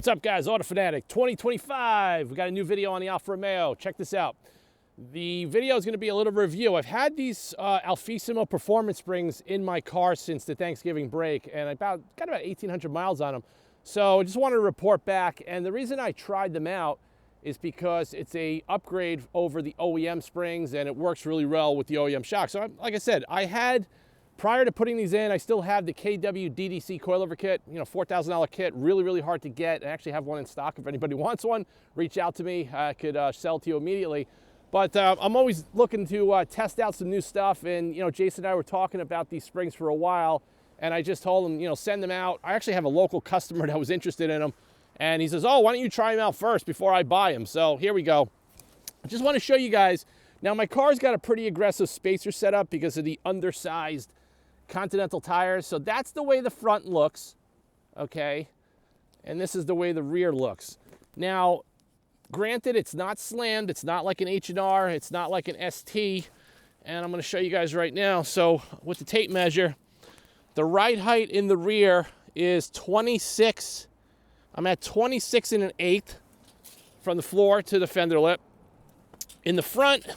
What's up, guys? Auto Fanatic 2025. We got a new video on the Alfa Romeo. Check this out. The video is going to be a little review. I've had these Alfissimo Performance Springs in my car since the Thanksgiving break, and I got about 1,800 miles on them. So I just wanted to report back. And the reason I tried them out is because it's a upgrade over the OEM springs, and it works really well with the OEM shock. So like I said, prior to putting these in, I still have the KW DDC coilover kit, $4,000 kit, really hard to get. I actually have one in stock. If anybody wants one, reach out to me. I could sell to you immediately. But I'm always looking to test out some new stuff. And, Jason and I were talking about these springs for a while, and I just told him, send them out. I actually have a local customer that was interested in them. And he says, oh, why don't you try them out first before I buy them? So here we go. I just want to show you guys. Now, my car's got a pretty aggressive spacer setup because of the undersized Continental tires. So that's the way the front looks, okay? And this is the way the rear looks. Now, granted, it's not slammed. It's not like an H&R. It's not like an ST. And I'm going to show you guys right now. So with the tape measure, the ride height in the rear is 26. I'm at 26 1/8 from the floor to the fender lip. In the front,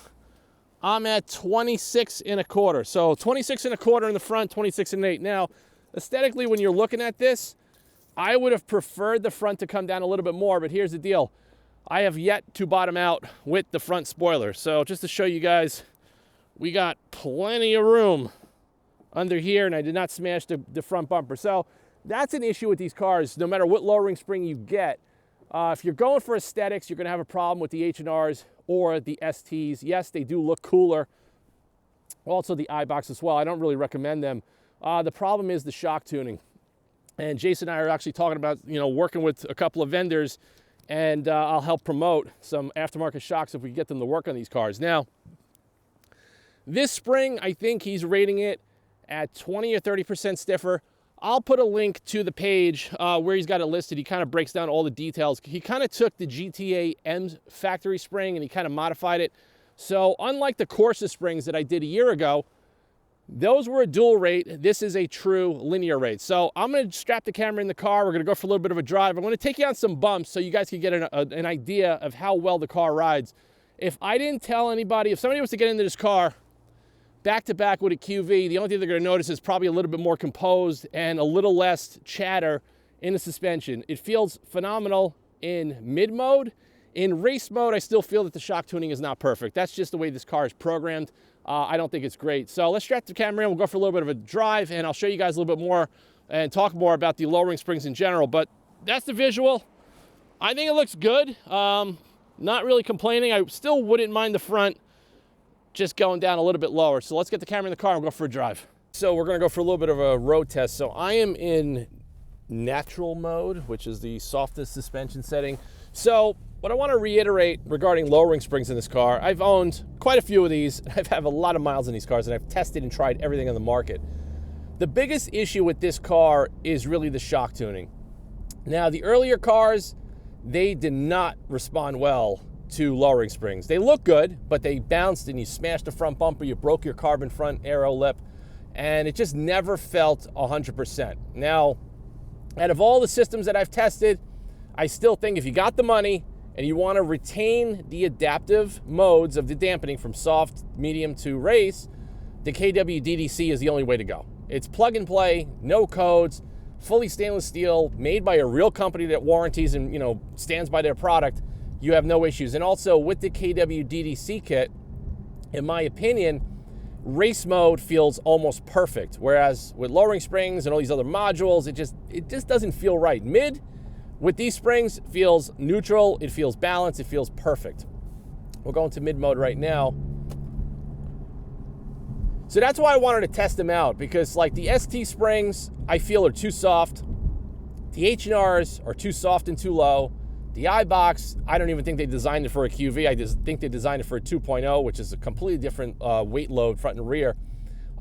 I'm at 26 1/4. So 26 1/4 in the front, 26 1/8. Now, aesthetically, when you're looking at this, I would have preferred the front to come down a little bit more, but here's the deal. I have yet to bottom out with the front spoiler. So just to show you guys, we got plenty of room under here, and I did not smash the front bumper. So that's an issue with these cars. No matter what lowering spring you get, if you're going for aesthetics, you're going to have a problem with the H&Rs or the STs. Yes, they do look cooler. Also the iBox as well. I don't really recommend them. The problem is the shock tuning. And Jason and I are actually talking about, working with a couple of vendors, and I'll help promote some aftermarket shocks if we get them to work on these cars. Now, this spring, I think he's rating it at 20 or 30% stiffer. I'll put a link to the page where he's got it listed. He kind of breaks down all the details. He kind of took the GTA M factory spring and he kind of modified it. So unlike the Corsa springs that I did a year ago, those were a dual rate. This is a true linear rate. So I'm going to strap the camera in the car. We're going to go for a little bit of a drive. I'm going to take you on some bumps so you guys can get an idea of how well the car rides. If I didn't tell anybody, if somebody was to get into this car back-to-back with a QV, the only thing they're going to notice is probably a little bit more composed and a little less chatter in the suspension. It feels phenomenal in mid-mode. In race mode, I still feel that the shock tuning is not perfect. That's just the way this car is programmed. I don't think it's great. So let's strap the camera in. We'll go for a little bit of a drive, and I'll show you guys a little bit more and talk more about the lowering springs in general. But that's the visual. I think it looks good. Not really complaining. I still wouldn't mind the front just going down a little bit lower. So let's get the camera in the car and go for a drive. So we're going to go for a little bit of a road test. So I am in natural mode, which is the softest suspension setting. So what I want to reiterate regarding lowering springs in this car, I've owned quite a few of these. I've had a lot of miles in these cars, and I've tested and tried everything on the market. The biggest issue with this car is really the shock tuning. Now, the earlier cars, they did not respond well to lowering springs. They look good, but they bounced and you smashed the front bumper, you broke your carbon front aero lip, and it just never felt 100%. Now, out of all the systems that I've tested, I still think if you got the money and you want to retain the adaptive modes of the dampening from soft, medium to race, the KW DDC is the only way to go. It's plug and play, no codes, fully stainless steel, made by a real company that warranties and stands by their product. You have no issues. And also with the KW DDC kit, in my opinion, race mode feels almost perfect. Whereas with lowering springs and all these other modules, it just doesn't feel right. Mid with these springs feels neutral, it feels balanced, it feels perfect. We're going to mid mode right now. So that's why I wanted to test them out, because like the ST springs, I feel are too soft. The H&Rs are too soft and too low. The iBox, I don't even think they designed it for a QV. I just think they designed it for a 2.0, which is a completely different weight load front and rear.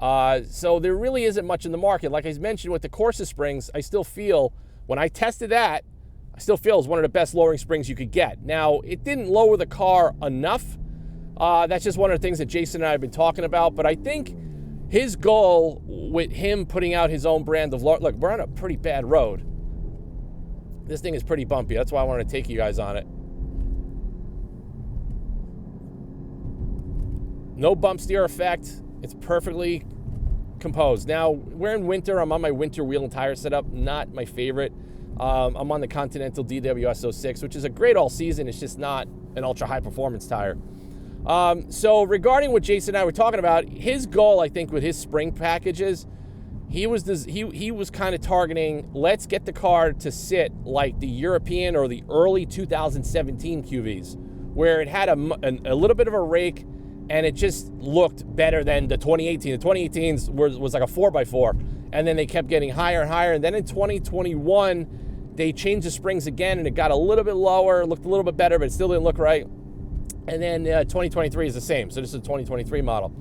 So there really isn't much in the market. Like I mentioned with the Corsa springs, I still feel, when I tested that, I still feel it's one of the best lowering springs you could get. Now, it didn't lower the car enough. That's just one of the things that Jason and I have been talking about. But I think his goal with him putting out his own brand of, look, we're on a pretty bad road. This thing is pretty bumpy. That's why I wanted to take you guys on it. No bump steer effect. It's perfectly composed. Now, we're in winter. I'm on my winter wheel and tire setup. Not my favorite. I'm on the Continental DWS 06, which is a great all season. It's just not an ultra high performance tire. So regarding what Jason and I were talking about, his goal, I think, with his spring packages, he was kind of targeting, let's get the car to sit like the European or the early 2017 QVs, where it had a little bit of a rake and it just looked better than the 2018. The 2018s was like a 4x4, and then they kept getting higher and higher. And then in 2021, they changed the springs again, and it got a little bit lower, looked a little bit better, but it still didn't look right. And then 2023 is the same. So this is a 2023 model.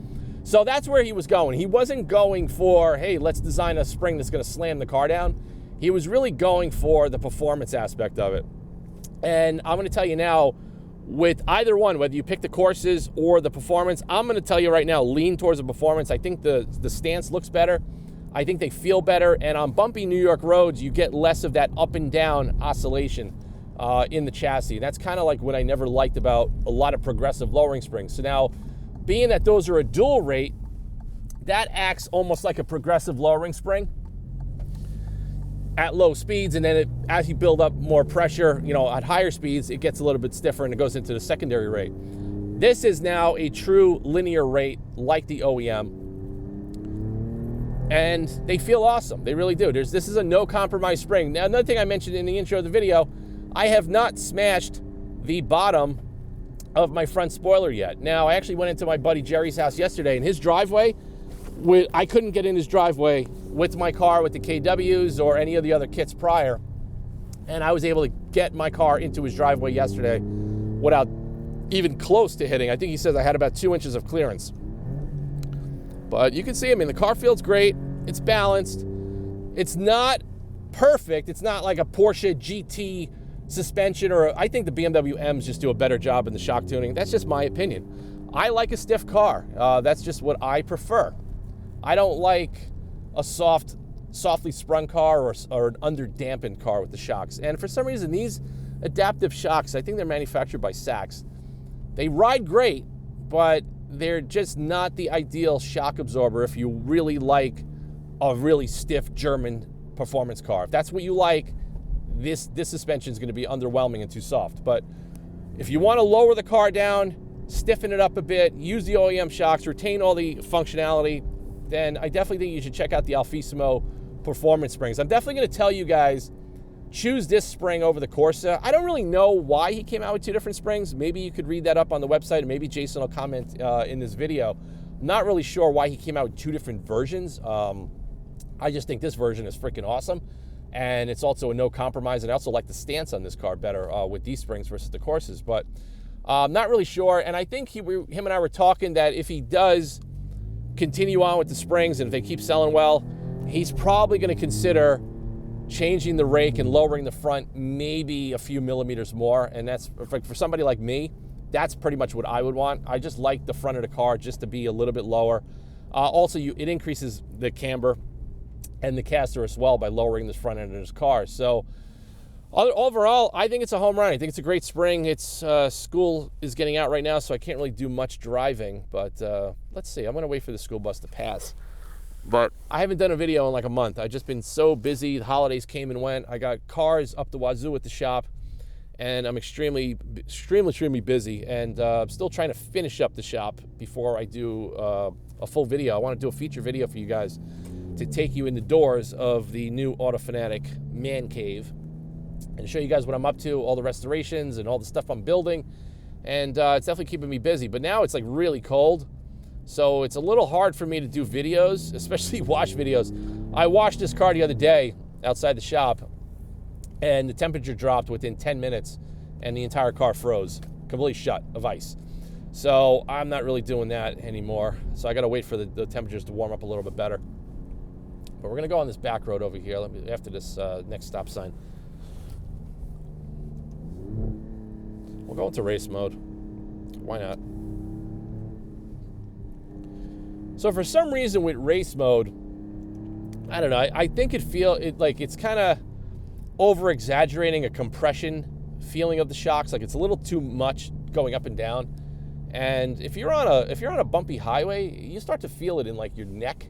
So that's where he was going. He wasn't going for, hey, let's design a spring that's going to slam the car down. He was really going for the performance aspect of it. And I'm going to tell you now, with either one, whether you pick the courses or the performance, I'm going to tell you right now, lean towards the performance. I think the stance looks better. I think they feel better. And on bumpy New York roads, you get less of that up and down oscillation in the chassis. That's kind of like what I never liked about a lot of progressive lowering springs. So now, being that those are a dual rate, that acts almost like a progressive lowering spring at low speeds, and then as you build up more pressure, at higher speeds, it gets a little bit stiffer and it goes into the secondary rate. This is now a true linear rate like the OEM, and they feel awesome. They really do. This is a no compromise spring. Now, another thing I mentioned in the intro of the video, I have not smashed the bottom of my front spoiler yet. Now, I actually went into my buddy Jerry's house yesterday, and his driveway, I couldn't get in his driveway with my car with the KWs or any of the other kits prior, and I was able to get my car into his driveway yesterday without even close to hitting. I think he says I had about 2 inches of clearance. But you can see, the car feels great. It's balanced. It's not perfect. It's not like a Porsche GT suspension, or I think the BMW M's just do a better job in the shock tuning. That's just my opinion. I like a stiff car. That's just what I prefer. I don't like a softly sprung car or an under-dampened car with the shocks. And for some reason, these adaptive shocks, I think they're manufactured by SACHS. They ride great, but they're just not the ideal shock absorber if you really like a really stiff German performance car. If that's what you like, this suspension is going to be underwhelming and too soft. But if you want to lower the car down, stiffen it up a bit, use the OEM shocks, retain all the functionality, then I definitely think you should check out the Alfissimo Performance Springs. I'm definitely going to tell you guys, choose this spring over the Corsa. I don't really know why he came out with two different springs. Maybe you could read that up on the website, and maybe Jason will comment in this video. I'm not really sure why he came out with two different versions. I just think this version is freaking awesome, and it's also a no compromise, and I also like the stance on this car better with these springs versus the Corsas, but I'm not really sure. And I think him and I were talking that if he does continue on with the springs and if they keep selling well, he's probably going to consider changing the rake and lowering the front maybe a few millimeters more. And that's, for somebody like me, that's pretty much what I would want. I just like the front of the car just to be a little bit lower. Also, it increases the camber and the caster as well by lowering the front end of his car. So overall, I think it's a home run. I think it's a great spring. It's school is getting out right now, so I can't really do much driving. But let's see. I'm going to wait for the school bus to pass. But I haven't done a video in like a month. I've just been so busy. The holidays came and went. I got cars up the wazoo at the shop, and I'm extremely busy. And I'm still trying to finish up the shop before I do a full video. I want to do a feature video for you guys to take you in the doors of the new Autofanatic man cave and show you guys what I'm up to, all the restorations and all the stuff I'm building. And it's definitely keeping me busy. But now it's like really cold, so it's a little hard for me to do videos, especially wash videos. I washed this car the other day outside the shop, and the temperature dropped within 10 minutes, and the entire car froze, completely shut of ice. So I'm not really doing that anymore. So I got to wait for the temperatures to warm up a little bit better. But we're going to go on this back road over here after this next stop sign. We'll go into race mode. Why not? So for some reason with race mode, I don't know, I think it's kind of over-exaggerating a compression feeling of the shocks. Like it's a little too much going up and down. And if you're on a bumpy highway, you start to feel it in like your neck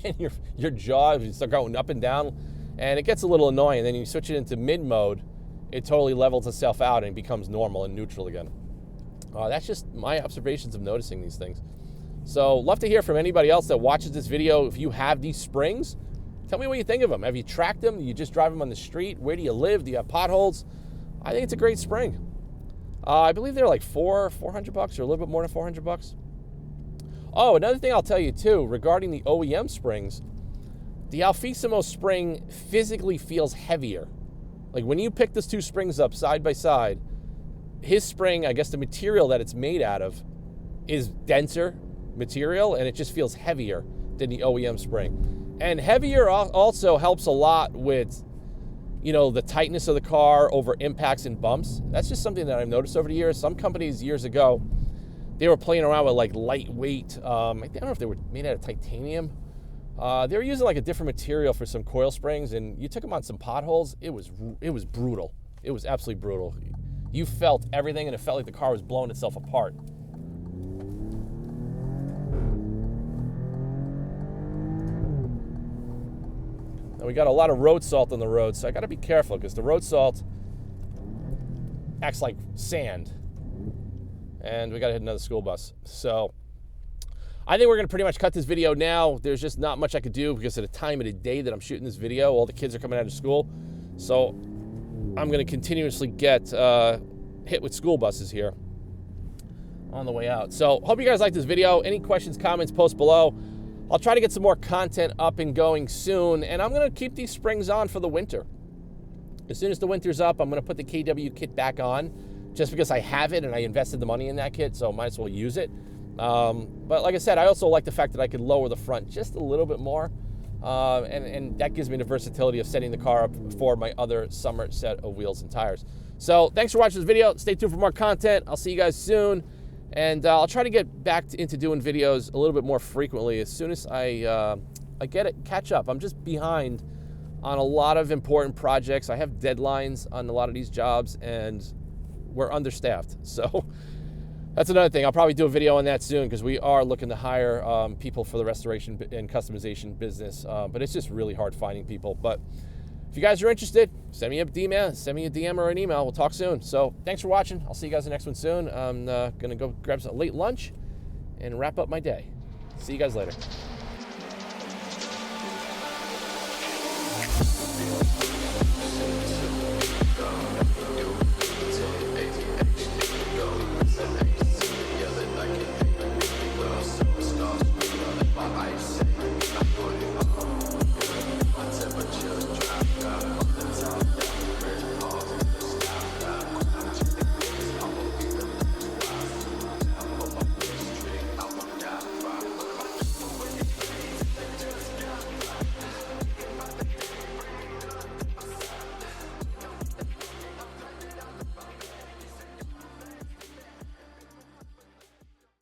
and your jaw. You start going up and down, and it gets a little annoying. Then you switch it into mid mode, it totally levels itself out and becomes normal and neutral again. That's just my observations of noticing these things. So love to hear from anybody else that watches this video. If you have these springs, tell me what you think of them. Have you tracked them? Do you just drive them on the street? Where do you live? Do you have potholes? I think it's a great spring. I believe they're like $400 or a little bit more than $400. Oh, another thing I'll tell you too, regarding the OEM springs, the Alfissimo spring physically feels heavier. Like when you pick those two springs up side by side, his spring, I guess the material that it's made out of is denser material, and it just feels heavier than the OEM spring. And heavier also helps a lot with, you know, the tightness of the car over impacts and bumps. That's just something that I've noticed over the years. Some companies years ago, they were playing around with like lightweight, I don't know if they were made out of titanium. They were using like a different material for some coil springs, and you took them on some potholes. It was brutal. It was absolutely brutal. You felt everything, and it felt like the car was blowing itself apart. We got a lot of road salt on the road, so I got to be careful because the road salt acts like sand. And we got to hit another school bus. So I think we're going to pretty much cut this video now. There's just not much I could do because of the time of the day that I'm shooting this video. All the kids are coming out of school. So I'm going to continuously get hit with school buses here on the way out. So hope you guys like this video. Any questions, comments, post below. I'll try to get some more content up and going soon, and I'm going to keep these springs on for the winter. As soon as the winter's up, I'm going to put the KW kit back on just because I have it and I invested the money in that kit, so I might as well use it. But like I said, I also like the fact that I could lower the front just a little bit more, and that gives me the versatility of setting the car up for my other summer set of wheels and tires. So thanks for watching this video. Stay tuned for more content. I'll see you guys soon. And I'll try to get back into doing videos a little bit more frequently as soon as I catch up. I'm just behind on a lot of important projects. I have deadlines on a lot of these jobs, and we're understaffed. So that's another thing. I'll probably do a video on that soon because we are looking to hire people for the restoration and customization business. But it's just really hard finding people. But if you guys are interested, send me a DM or an email. We'll talk soon. So thanks for watching. I'll see you guys in the next one soon. I'm going to go grab some late lunch and wrap up my day. See you guys later.